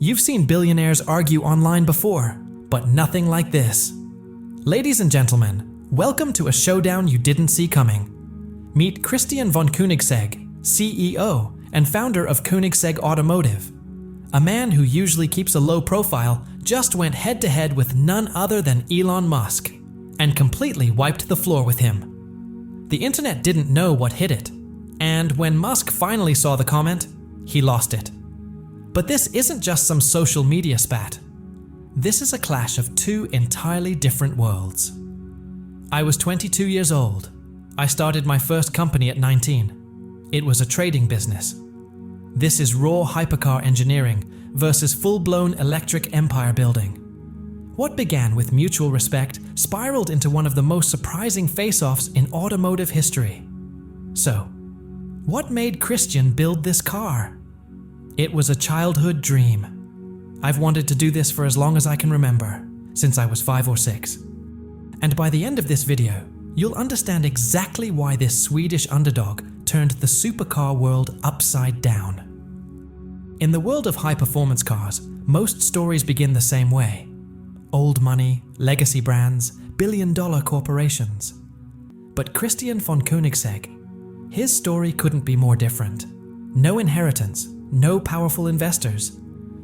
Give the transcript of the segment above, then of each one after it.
You've seen billionaires argue online before, but nothing like this. Ladies and gentlemen, welcome to a showdown you didn't see coming. Meet Christian von Koenigsegg, CEO and founder of Koenigsegg Automotive. A man who usually keeps a low profile just went head-to-head with none other than Elon Musk and completely wiped the floor with him. The internet didn't know what hit it, and when Musk finally saw the comment, he lost it. But this isn't just some social media spat. This is a clash of two entirely different worlds. I was 22 years old. I started my first company at 19. It was a trading business. This is raw hypercar engineering versus full-blown electric empire building. What began with mutual respect spiraled into one of the most surprising face-offs in automotive history. So, what made Christian build this car? It was a childhood dream. I've wanted to do this for as long as I can remember, since I was 5 or 6. And by the end of this video, you'll understand exactly why this Swedish underdog turned the supercar world upside down. In the world of high-performance cars, most stories begin the same way. Old money, legacy brands, billion-dollar corporations. But Christian von Koenigsegg, his story couldn't be more different. No inheritance, no powerful investors.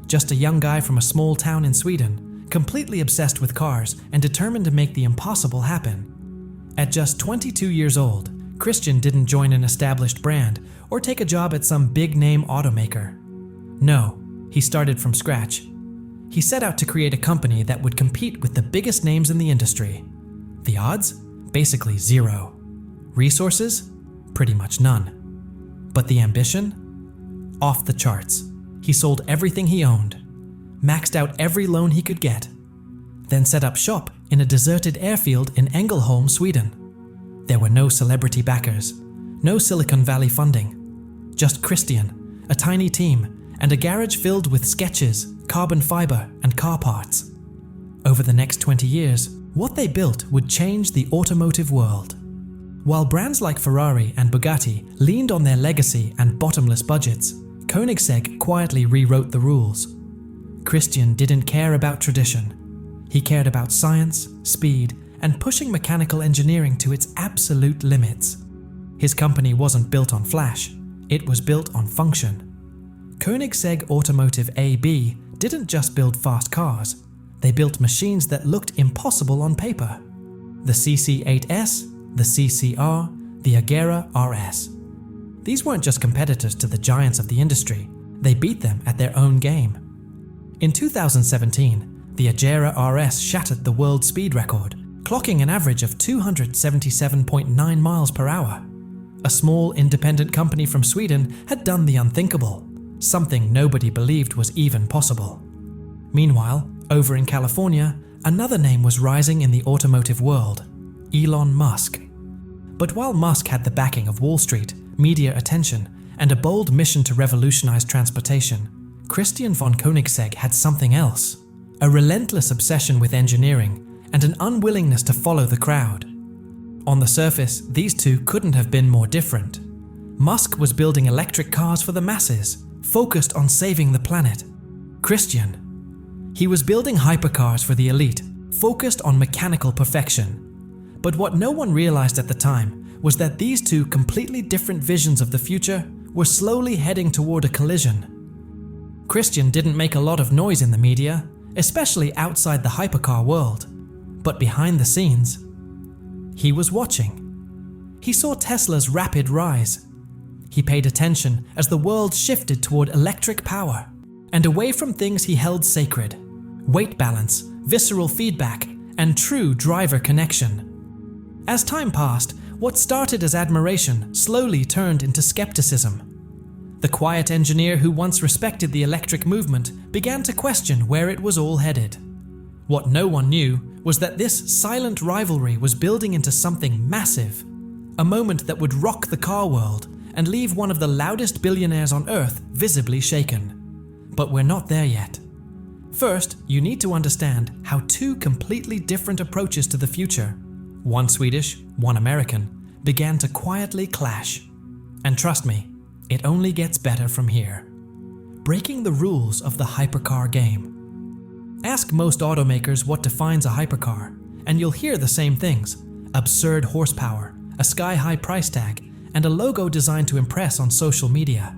Just a young guy from a small town in Sweden, completely obsessed with cars and determined to make the impossible happen. At just 22 years old, Christian didn't join an established brand or take a job at some big-name automaker. No, he started from scratch. He set out to create a company that would compete with the biggest names in the industry. The odds? Basically zero. Resources? Pretty much none. But the ambition? Off the charts. He sold everything he owned, maxed out every loan he could get, then set up shop in a deserted airfield in Ängelholm, Sweden. There were no celebrity backers, no Silicon Valley funding, just Christian, a tiny team, and a garage filled with sketches, carbon fiber, and car parts. Over the next 20 years, what they built would change the automotive world. While brands like Ferrari and Bugatti leaned on their legacy and bottomless budgets, Koenigsegg quietly rewrote the rules. Christian didn't care about tradition. He cared about science, speed, and pushing mechanical engineering to its absolute limits. His company wasn't built on flash, it was built on function. Koenigsegg Automotive AB didn't just build fast cars, they built machines that looked impossible on paper. The CC8S, the CCR, the Agera RS. These weren't just competitors to the giants of the industry, they beat them at their own game. In 2017, the Agera RS shattered the world speed record, clocking an average of 277.9 miles per hour. A small independent company from Sweden had done the unthinkable, something nobody believed was even possible. Meanwhile, over in California, another name was rising in the automotive world, Elon Musk. But while Musk had the backing of Wall Street, media attention, and a bold mission to revolutionize transportation, Christian von Koenigsegg had something else. A relentless obsession with engineering and an unwillingness to follow the crowd. On the surface, these two couldn't have been more different. Musk was building electric cars for the masses, focused on saving the planet. Christian, he was building hypercars for the elite, focused on mechanical perfection. But what no one realized at the time was that these two completely different visions of the future were slowly heading toward a collision. Christian didn't make a lot of noise in the media, especially outside the hypercar world. But behind the scenes, he was watching. He saw Tesla's rapid rise. He paid attention as the world shifted toward electric power and away from things he held sacred: weight balance, visceral feedback, and true driver connection. As time passed, what started as admiration slowly turned into skepticism. The quiet engineer who once respected the electric movement began to question where it was all headed. What no one knew was that this silent rivalry was building into something massive, a moment that would rock the car world and leave one of the loudest billionaires on Earth visibly shaken. But we're not there yet. First, you need to understand how two completely different approaches to the future, one Swedish, one American, began to quietly clash. And trust me, it only gets better from here. breaking the rules of the hypercar game. Ask most automakers what defines a hypercar, and you'll hear the same things: absurd horsepower, a sky-high price tag, and a logo designed to impress on social media.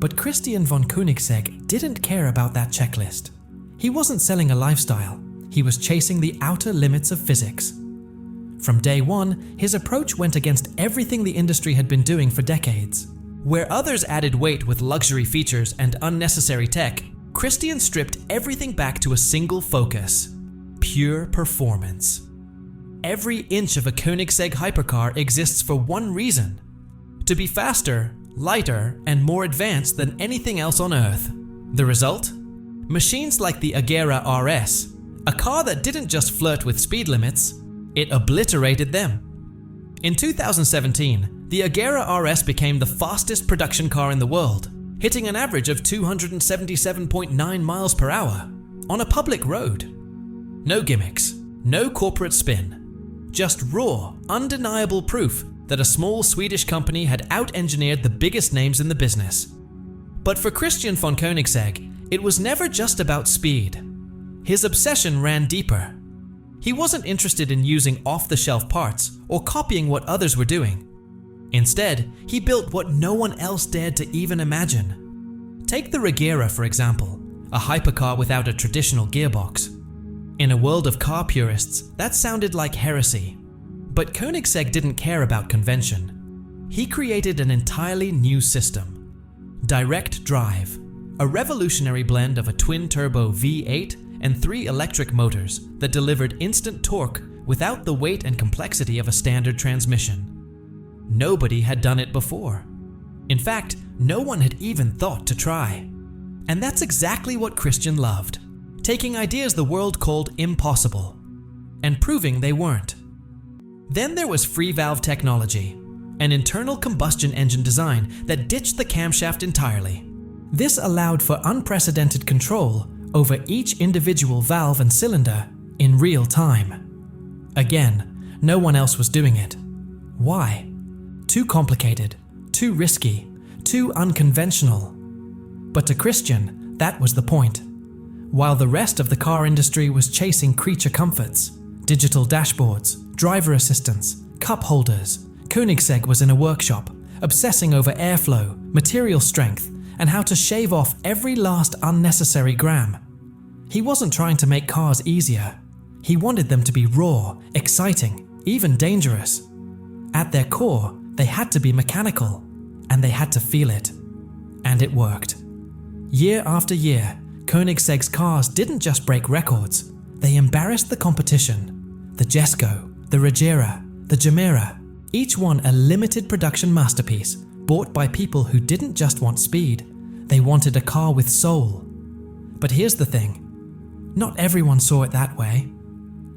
But Christian von Koenigsegg didn't care about that checklist. He wasn't selling a lifestyle, he was chasing the outer limits of physics. From day one, his approach went against everything the industry had been doing for decades. Where others added weight with luxury features and unnecessary tech, Christian stripped everything back to a single focus: pure performance. Every inch of a Koenigsegg hypercar exists for one reason: to be faster, lighter, and more advanced than anything else on Earth. The result? Machines like the Agera RS, a car that didn't just flirt with speed limits, it obliterated them. In 2017, the Agera RS became the fastest production car in the world, hitting an average of 277.9 miles per hour on a public road. No gimmicks, no corporate spin, just raw, undeniable proof that a small Swedish company had out-engineered the biggest names in the business. But for Christian von Koenigsegg, it was never just about speed. His obsession ran deeper. He wasn't interested in using off-the-shelf parts or copying what others were doing. Instead, he built what no one else dared to even imagine. Take the Regera, for example, a hypercar without a traditional gearbox. In a world of car purists, that sounded like heresy. But Koenigsegg didn't care about convention. He created an entirely new system: direct drive, a revolutionary blend of a twin-turbo V8 and 3 electric motors that delivered instant torque without the weight and complexity of a standard transmission. Nobody had done it before. In fact, no one had even thought to try. And that's exactly what Christian loved: taking ideas the world called impossible and proving they weren't. Then there was free valve technology, an internal combustion engine design that ditched the camshaft entirely. This allowed for unprecedented control over each individual valve and cylinder in real time. Again, no one else was doing it. Why? Too complicated, too risky, too unconventional. But to Christian, that was the point. While the rest of the car industry was chasing creature comforts, digital dashboards, driver assistants, cup holders, Koenigsegg was in a workshop, obsessing over airflow, material strength, and how to shave off every last unnecessary gram. He wasn't trying to make cars easier. He wanted them to be raw, exciting, even dangerous. At their core, they had to be mechanical, and they had to feel it. And it worked. Year after year, Koenigsegg's cars didn't just break records, they embarrassed the competition. The Jesko, the Regera, the Gemera, each one a limited production masterpiece, bought by people who didn't just want speed, they wanted a car with soul. But here's the thing, not everyone saw it that way.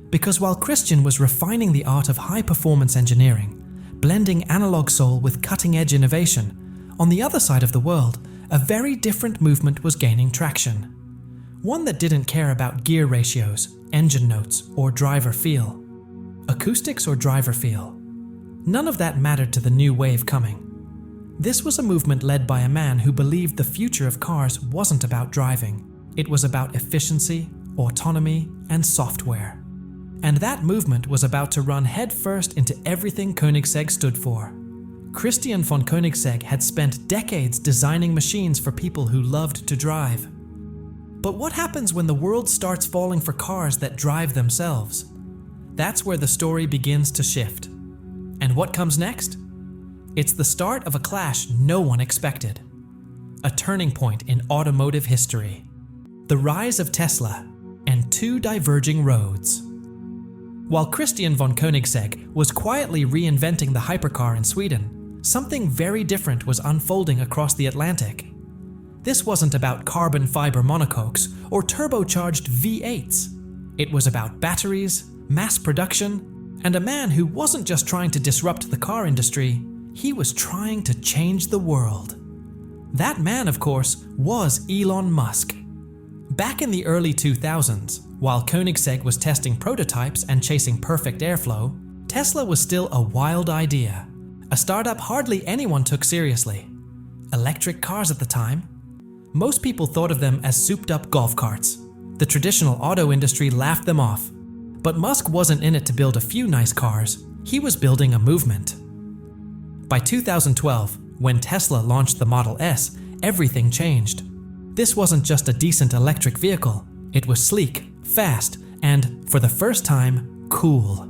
Because while Christian was refining the art of high-performance engineering, blending analog soul with cutting-edge innovation, on the other side of the world, a very different movement was gaining traction. One that didn't care about gear ratios, engine notes, or driver feel. Acoustics or driver feel. None of that mattered to the new wave coming. This was a movement led by a man who believed the future of cars wasn't about driving. It was about efficiency, autonomy, and software. And that movement was about to run headfirst into everything Koenigsegg stood for. Christian von Koenigsegg had spent decades designing machines for people who loved to drive. But what happens when the world starts falling for cars that drive themselves? That's where the story begins to shift. And what comes next? It's the start of a clash no one expected. A turning point in automotive history. The rise of Tesla and two diverging roads. While Christian von Koenigsegg was quietly reinventing the hypercar in Sweden, something very different was unfolding across the Atlantic. This wasn't about carbon fiber monocoques or turbocharged V8s. It was about batteries, mass production, and a man who wasn't just trying to disrupt the car industry, he was trying to change the world. That man, of course, was Elon Musk. Back in the early 2000s, while Koenigsegg was testing prototypes and chasing perfect airflow, Tesla was still a wild idea, a startup hardly anyone took seriously. Electric cars at the time? Most people thought of them as souped-up golf carts. The traditional auto industry laughed them off. But Musk wasn't in it to build a few nice cars. He was building a movement. By 2012, when Tesla launched the Model S, everything changed. This wasn't just a decent electric vehicle. It was sleek, fast, and, for the first time, cool.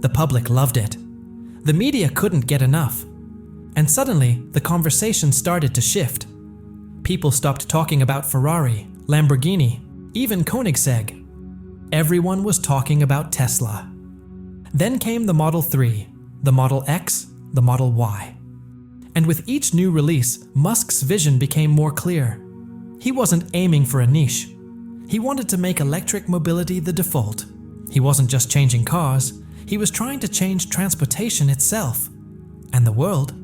The public loved it. The media couldn't get enough. And suddenly, the conversation started to shift. People stopped talking about Ferrari, Lamborghini, even Koenigsegg. Everyone was talking about Tesla. Then came the Model 3, the Model X, the Model Y. And with each new release, Musk's vision became more clear. He wasn't aiming for a niche. He wanted to make electric mobility the default. He wasn't just changing cars, he was trying to change transportation itself. And the world,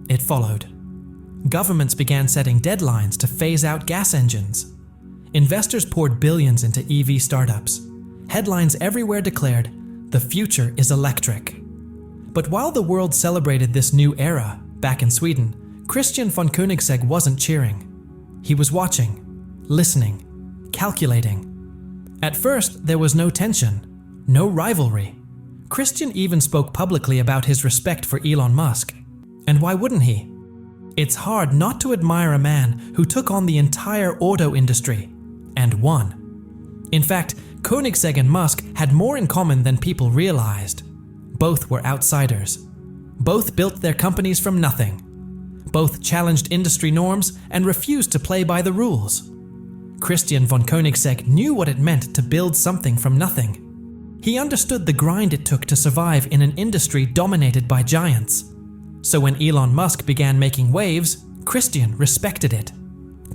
it followed. Governments began setting deadlines to phase out gas engines. Investors poured billions into EV startups. Headlines everywhere declared, "The future is electric." But while the world celebrated this new era, back in Sweden, Christian von Koenigsegg wasn't cheering. He was watching, listening, calculating. At first, there was no tension, no rivalry. Christian even spoke publicly about his respect for Elon Musk. And why wouldn't he? It's hard not to admire a man who took on the entire auto industry and won. In fact, Koenigsegg and Musk had more in common than people realized. Both were outsiders. Both built their companies from nothing. Both challenged industry norms and refused to play by the rules. Christian von Koenigsegg knew what it meant to build something from nothing. He understood the grind it took to survive in an industry dominated by giants. So when Elon Musk began making waves, Christian respected it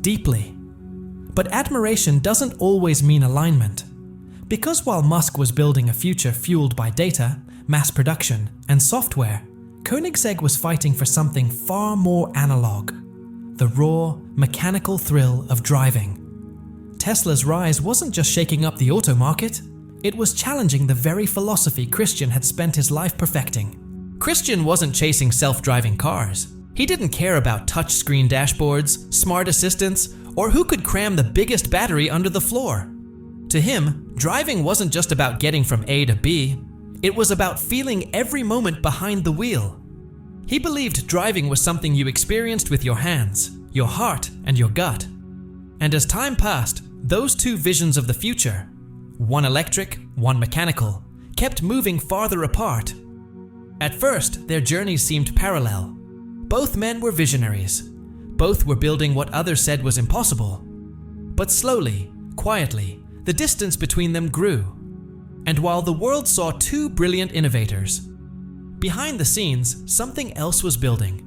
deeply. But admiration doesn't always mean alignment. Because while Musk was building a future fueled by data, mass production, and software, Koenigsegg was fighting for something far more analog: the raw, mechanical thrill of driving. Tesla's rise wasn't just shaking up the auto market, it was challenging the very philosophy Christian had spent his life perfecting. Christian wasn't chasing self-driving cars. He didn't care about touchscreen dashboards, smart assistants, or who could cram the biggest battery under the floor. To him, driving wasn't just about getting from A to B, it was about feeling every moment behind the wheel. He believed driving was something you experienced with your hands, your heart, and your gut. And as time passed, those two visions of the future, one electric, one mechanical, kept moving farther apart. At first, their journeys seemed parallel. Both men were visionaries. Both were building what others said was impossible. But slowly, quietly, the distance between them grew. And while the world saw two brilliant innovators, behind the scenes, something else was building.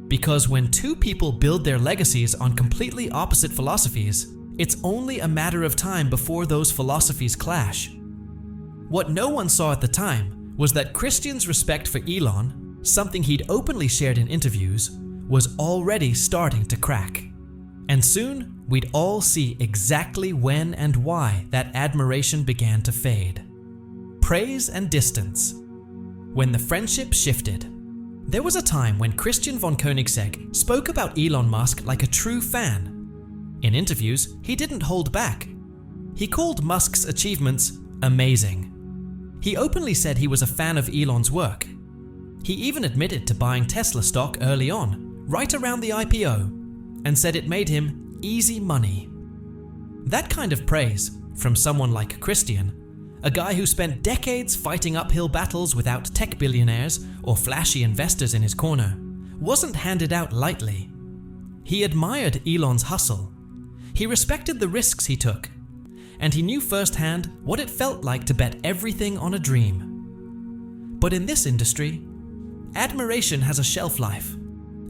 Because when two people build their legacies on completely opposite philosophies, it's only a matter of time before those philosophies clash. What no one saw at the time was that Christian's respect for Elon, something he'd openly shared in interviews, was already starting to crack. And soon, we'd all see exactly when and why that admiration began to fade. Praise and distance. When the friendship shifted. There was a time when Christian von Koenigsegg spoke about Elon Musk like a true fan. In interviews, he didn't hold back. He called Musk's achievements amazing. He openly said he was a fan of Elon's work. He even admitted to buying Tesla stock early on, right around the IPO, and said it made him easy money. That kind of praise, from someone like Christian, a guy who spent decades fighting uphill battles without tech billionaires or flashy investors in his corner, wasn't handed out lightly. He admired Elon's hustle. He respected the risks he took, and he knew firsthand what it felt like to bet everything on a dream. But in this industry, admiration has a shelf life.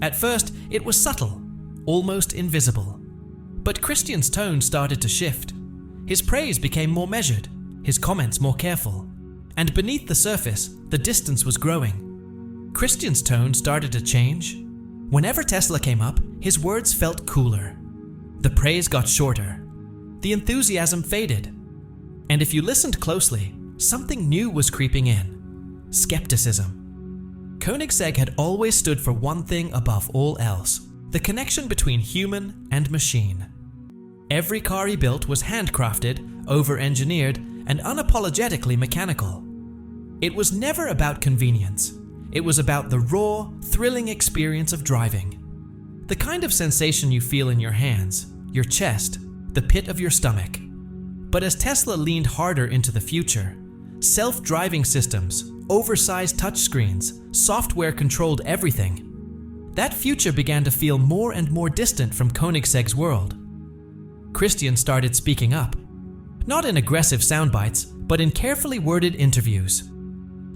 At first, it was subtle, almost invisible. But Christian's tone started to shift. His praise became more measured, his comments more careful. And beneath the surface, the distance was growing. Christian's tone started to change. Whenever Tesla came up, his words felt cooler. The praise got shorter. The enthusiasm faded. And if you listened closely, something new was creeping in: skepticism. Koenigsegg had always stood for one thing above all else: the connection between human and machine. Every car he built was handcrafted, over-engineered, and unapologetically mechanical. It was never about convenience. It was about the raw, thrilling experience of driving. The kind of sensation you feel in your hands, your chest, the pit of your stomach. But as Tesla leaned harder into the future, self-driving systems, oversized touchscreens, software-controlled everything, that future began to feel more and more distant from Koenigsegg's world. Christian started speaking up, not in aggressive soundbites, but in carefully worded interviews.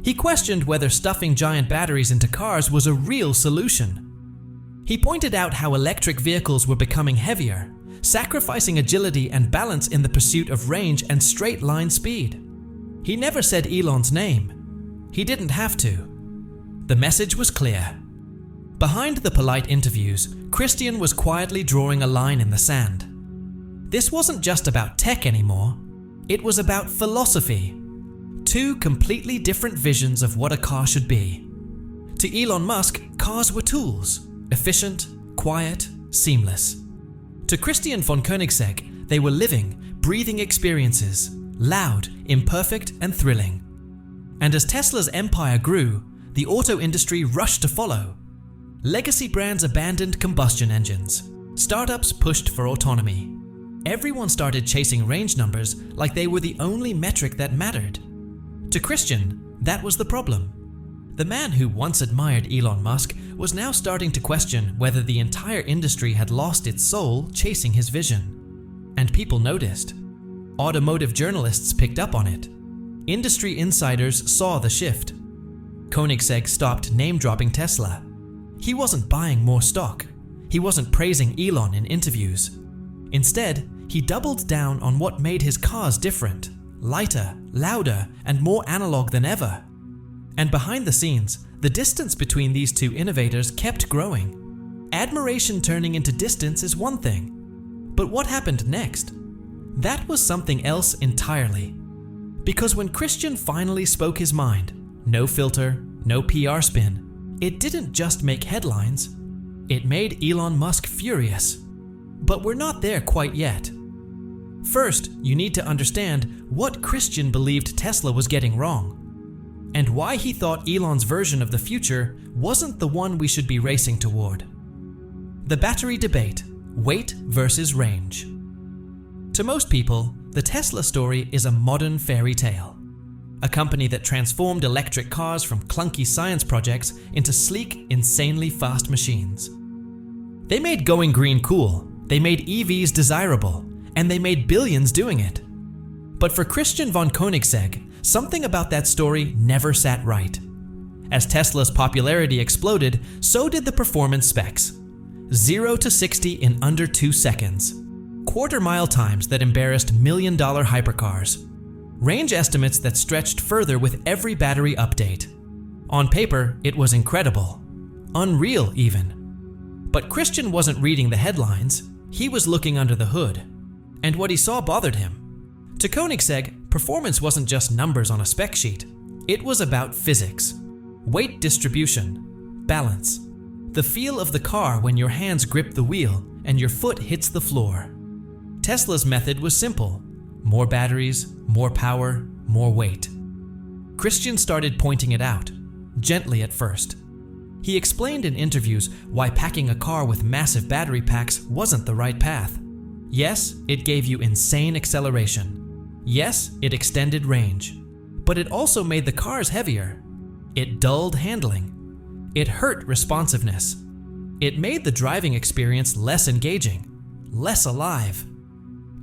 He questioned whether stuffing giant batteries into cars was a real solution. He pointed out how electric vehicles were becoming heavier, sacrificing agility and balance in the pursuit of range and straight-line speed. He never said Elon's name. He didn't have to. The message was clear. Behind the polite interviews, Christian was quietly drawing a line in the sand. This wasn't just about tech anymore. It was about philosophy. Two completely different visions of what a car should be. To Elon Musk, cars were tools, efficient, quiet, seamless. To Christian von Koenigsegg, they were living, breathing experiences, loud, imperfect, and thrilling. And as Tesla's empire grew, the auto industry rushed to follow. Legacy brands abandoned combustion engines. Startups pushed for autonomy. Everyone started chasing range numbers like they were the only metric that mattered. To Christian, that was the problem. The man who once admired Elon Musk was now starting to question whether the entire industry had lost its soul chasing his vision. And people noticed. Automotive journalists picked up on it. Industry insiders saw the shift. Koenigsegg stopped name-dropping Tesla. He wasn't buying more stock. He wasn't praising Elon in interviews. Instead, he doubled down on what made his cars different, lighter, louder, and more analog than ever. And behind the scenes, the distance between these two innovators kept growing. Admiration turning into distance is one thing. But what happened next? That was something else entirely. Because when Christian finally spoke his mind, no filter, no PR spin, it didn't just make headlines, it made Elon Musk furious. But we're not there quite yet. First, you need to understand what Christian believed Tesla was getting wrong, and why he thought Elon's version of the future wasn't the one we should be racing toward. The battery debate, weight versus range. To most people, the Tesla story is a modern fairy tale. A company that transformed electric cars from clunky science projects into sleek, insanely fast machines. They made going green cool, they made EVs desirable, and they made billions doing it. But for Christian von Koenigsegg, something about that story never sat right. As Tesla's popularity exploded, so did the performance specs. 0 to 60 in under 2 seconds. Quarter-mile times that embarrassed million-dollar hypercars. Range estimates that stretched further with every battery update. On paper, it was incredible. Unreal, even. But Christian wasn't reading the headlines. He was looking under the hood. And what he saw bothered him. To Koenigsegg, performance wasn't just numbers on a spec sheet. It was about physics. Weight distribution. Balance. The feel of the car when your hands grip the wheel and your foot hits the floor. Tesla's method was simple. More batteries, more power, more weight. Christian started pointing it out, gently at first. He explained in interviews why packing a car with massive battery packs wasn't the right path. Yes, it gave you insane acceleration. Yes, it extended range. But it also made the cars heavier. It dulled handling. It hurt responsiveness. It made the driving experience less engaging, less alive.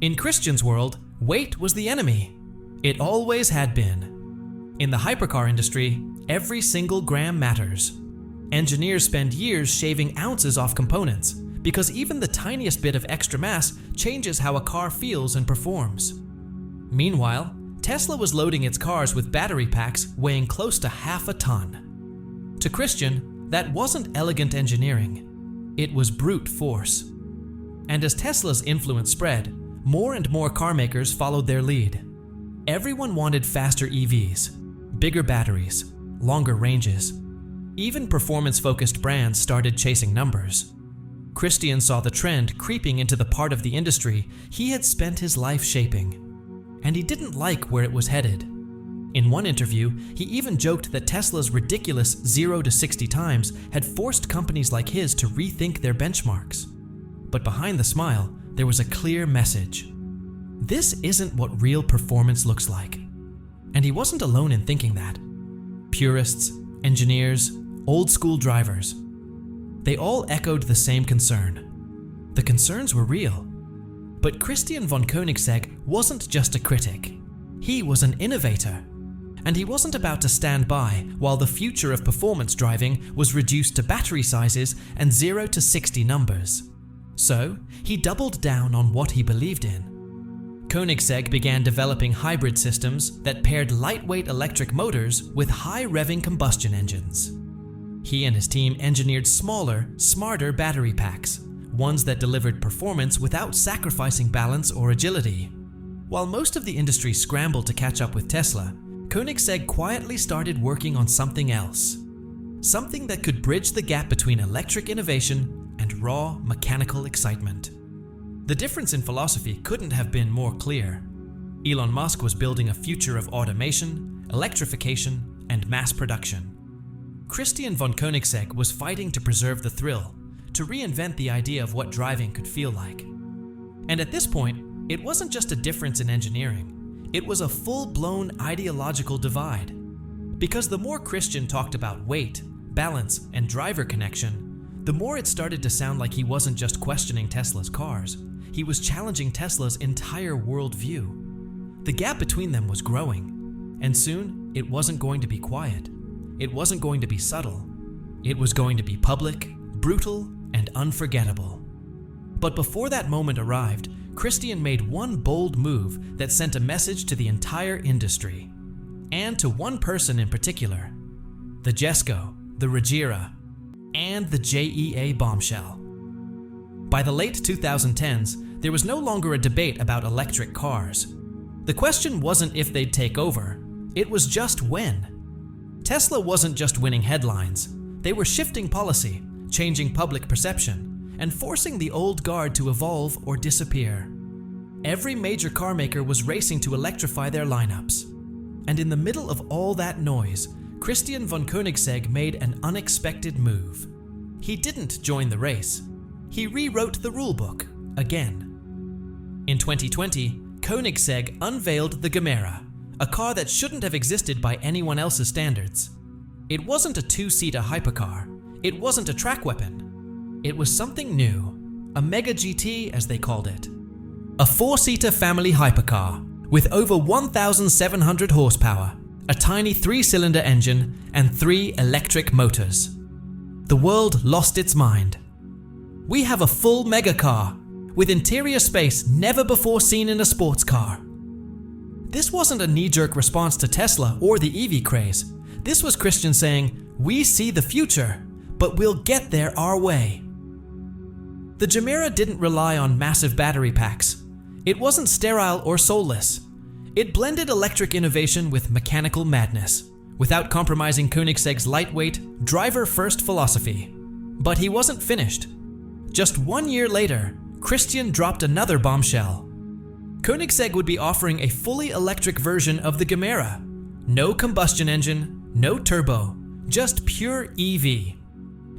In Christian's world, weight was the enemy. It always had been. In the hypercar industry, every single gram matters. Engineers spend years shaving ounces off components because even the tiniest bit of extra mass changes how a car feels and performs. Meanwhile, Tesla was loading its cars with battery packs weighing close to half a ton. To Christian, that wasn't elegant engineering. It was brute force. And as Tesla's influence spread, more and more car makers followed their lead. Everyone wanted faster EVs, bigger batteries, longer ranges. Even performance-focused brands started chasing numbers. Christian saw the trend creeping into the part of the industry he had spent his life shaping, and he didn't like where it was headed. In one interview, he even joked that Tesla's ridiculous 0 to 60 times had forced companies like his to rethink their benchmarks. But behind the smile, there was a clear message. This isn't what real performance looks like. And he wasn't alone in thinking that. Purists, engineers, old-school drivers, they all echoed the same concern. The concerns were real. But Christian von Koenigsegg wasn't just a critic. He was an innovator. And he wasn't about to stand by while the future of performance driving was reduced to battery sizes and 0 to 60 numbers. So, he doubled down on what he believed in. Koenigsegg began developing hybrid systems that paired lightweight electric motors with high-revving combustion engines. He and his team engineered smaller, smarter battery packs, ones that delivered performance without sacrificing balance or agility. While most of the industry scrambled to catch up with Tesla, Koenigsegg quietly started working on something else. Something that could bridge the gap between electric innovation and raw mechanical excitement. The difference in philosophy couldn't have been more clear. Elon Musk was building a future of automation, electrification, and mass production. Christian von Koenigsegg was fighting to preserve the thrill, to reinvent the idea of what driving could feel like. And at this point, it wasn't just a difference in engineering. It was a full-blown ideological divide. Because the more Christian talked about weight, balance, and driver connection, the more it started to sound like he wasn't just questioning Tesla's cars. He was challenging Tesla's entire worldview. The gap between them was growing, and soon it wasn't going to be quiet. It wasn't going to be subtle. It was going to be public, brutal, and unforgettable. But before that moment arrived, Christian made one bold move that sent a message to the entire industry, and to one person in particular: the Jesko, the Regira, and the JEA bombshell. By the late 2010s, there was no longer a debate about electric cars. The question wasn't if they'd take over, it was just when. Tesla wasn't just winning headlines, they were shifting policy, changing public perception, and forcing the old guard to evolve or disappear. Every major car maker was racing to electrify their lineups. And in the middle of all that noise, Christian von Koenigsegg made an unexpected move. He didn't join the race. He rewrote the rulebook again. In 2020, Koenigsegg unveiled the Gemera, a car that shouldn't have existed by anyone else's standards. It wasn't a two-seater hypercar. It wasn't a track weapon. It was something new, a Mega GT as they called it. A four-seater family hypercar with over 1,700 horsepower, a tiny three-cylinder engine, and 3 electric motors. The world lost its mind. We have a full megacar with interior space never before seen in a sports car. This wasn't a knee-jerk response to Tesla or the EV craze. This was Christian saying, "We see the future, but we'll get there our way." The Gemera didn't rely on massive battery packs. It wasn't sterile or soulless. It blended electric innovation with mechanical madness, without compromising Koenigsegg's lightweight, driver-first philosophy. But he wasn't finished. Just 1 year later, Christian dropped another bombshell. Koenigsegg would be offering a fully electric version of the Gemera. No combustion engine, no turbo, just pure EV.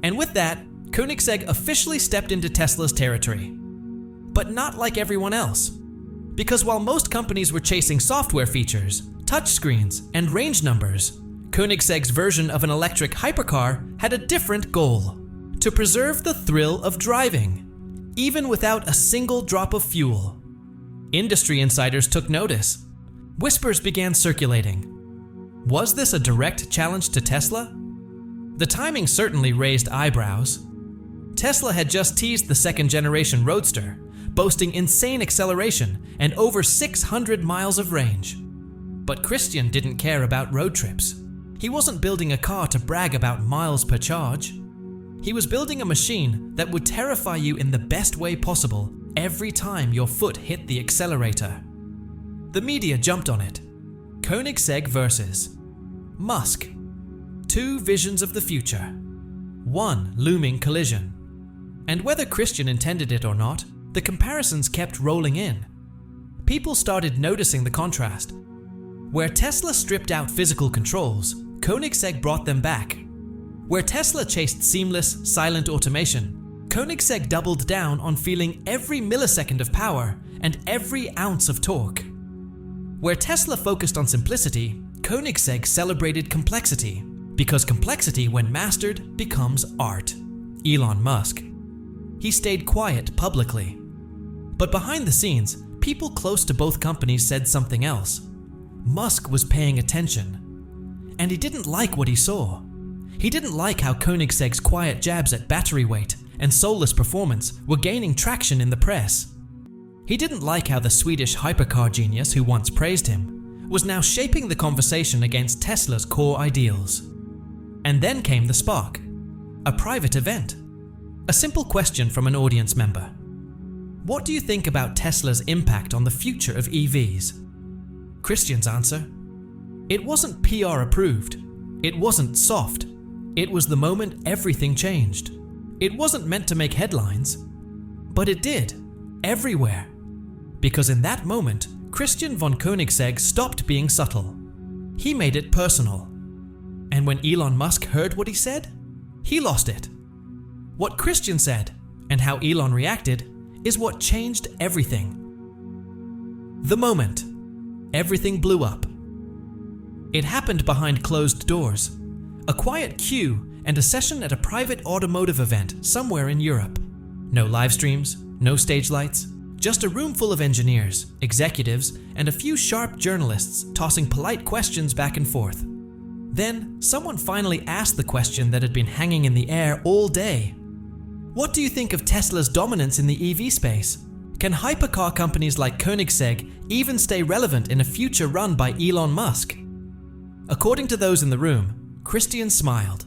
And with that, Koenigsegg officially stepped into Tesla's territory. But not like everyone else. Because while most companies were chasing software features, touchscreens, and range numbers, Koenigsegg's version of an electric hypercar had a different goal: to preserve the thrill of driving, even without a single drop of fuel. Industry insiders took notice. Whispers began circulating. Was this a direct challenge to Tesla? The timing certainly raised eyebrows. Tesla had just teased the second-generation Roadster, boasting insane acceleration and over 600 miles of range. But Christian didn't care about road trips. He wasn't building a car to brag about miles per charge. He was building a machine that would terrify you in the best way possible every time your foot hit the accelerator. The media jumped on it. Koenigsegg versus Musk. Two visions of the future. One looming collision. And whether Christian intended it or not, the comparisons kept rolling in. People started noticing the contrast. Where Tesla stripped out physical controls, Koenigsegg brought them back. Where Tesla chased seamless, silent automation, Koenigsegg doubled down on feeling every millisecond of power and every ounce of torque. Where Tesla focused on simplicity, Koenigsegg celebrated complexity, because complexity, when mastered, becomes art. Elon Musk. He stayed quiet publicly. But behind the scenes, people close to both companies said something else. Musk was paying attention. And he didn't like what he saw. He didn't like how Koenigsegg's quiet jabs at battery weight and soulless performance were gaining traction in the press. He didn't like how the Swedish hypercar genius who once praised him was now shaping the conversation against Tesla's core ideals. And then came the spark. A private event. A simple question from an audience member. What do you think about Tesla's impact on the future of EVs? Christian's answer: it wasn't PR approved. It wasn't soft. It was the moment everything changed. It wasn't meant to make headlines, but it did, everywhere. Because in that moment, Christian von Koenigsegg stopped being subtle. He made it personal. And when Elon Musk heard what he said, he lost it. What Christian said, and how Elon reacted, is what changed everything. The moment. Everything blew up. It happened behind closed doors. A quiet queue and a session at a private automotive event somewhere in Europe. No live streams, no stage lights, just a room full of engineers, executives, and a few sharp journalists tossing polite questions back and forth. Then, someone finally asked the question that had been hanging in the air all day. What do you think of Tesla's dominance in the EV space? Can hypercar companies like Koenigsegg even stay relevant in a future run by Elon Musk? According to those in the room, Christian smiled.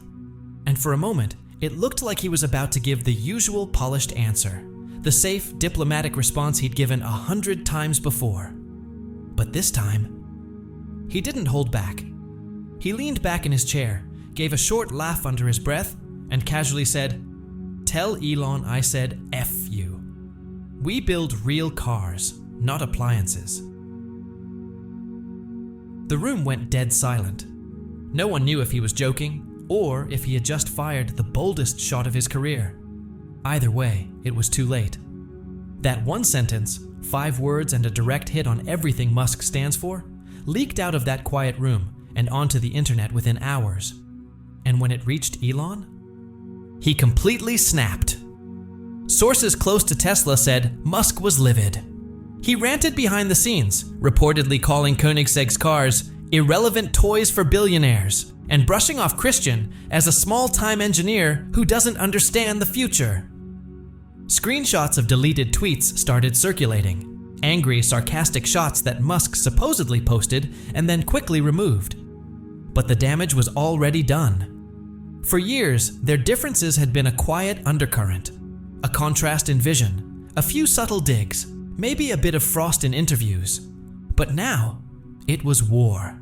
And for a moment, it looked like he was about to give the usual polished answer, the safe, diplomatic response he'd given 100 times before. But this time, he didn't hold back. He leaned back in his chair, gave a short laugh under his breath, and casually said, "Tell Elon I said F you. We build real cars, not appliances." The room went dead silent. No one knew if he was joking or if he had just fired the boldest shot of his career. Either way, it was too late. That one sentence, 5 words and a direct hit on everything Musk stands for, leaked out of that quiet room and onto the internet within hours. And when it reached Elon, he completely snapped. Sources close to Tesla said Musk was livid. He ranted behind the scenes, reportedly calling Koenigsegg's cars irrelevant toys for billionaires and brushing off Christian as a small-time engineer who doesn't understand the future. Screenshots of deleted tweets started circulating, angry, sarcastic shots that Musk supposedly posted and then quickly removed. But the damage was already done. For years, their differences had been a quiet undercurrent, a contrast in vision, a few subtle digs, maybe a bit of frost in interviews. But now, it was war.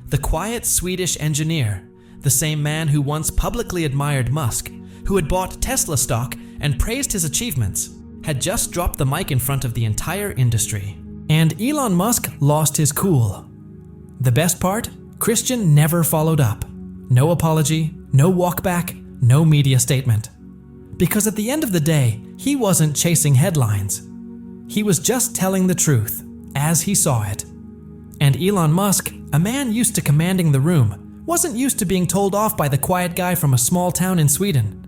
The quiet Swedish engineer, the same man who once publicly admired Musk, who had bought Tesla stock and praised his achievements, had just dropped the mic in front of the entire industry. And Elon Musk lost his cool. The best part? Christian never followed up. No apology, no walkback, no media statement. Because at the end of the day, he wasn't chasing headlines. He was just telling the truth, as he saw it. And Elon Musk, a man used to commanding the room, wasn't used to being told off by the quiet guy from a small town in Sweden.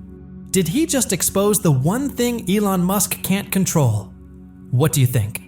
Did he just expose the one thing Elon Musk can't control? What do you think?